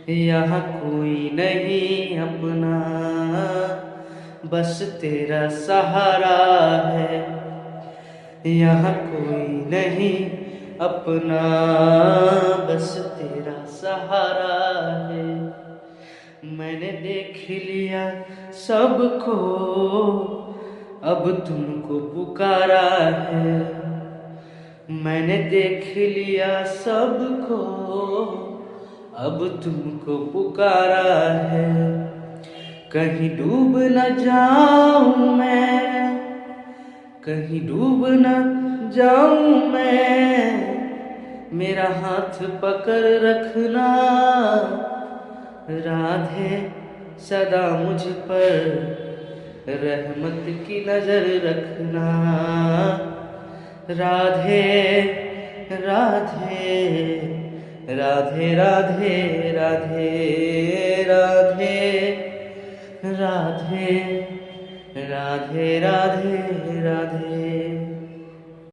यहाँ कोई नहीं अपना, बस तेरा सहारा है। यहाँ कोई नहीं अपना, बस तेरा सहारा है। मैंने देख लिया सबको, अब तुमको पुकारा है। मैंने देख लिया सबको, अब तुमको पुकारा है। कहीं डूब न जाऊं मैं, कहीं डूब न जाऊं मैं, मेरा हाथ पकड़ रखना। राधे सदा मुझ पर रहमत की नजर रखना। राधे राधे राधे राधे राधे राधे राधे राधे राधे राधे।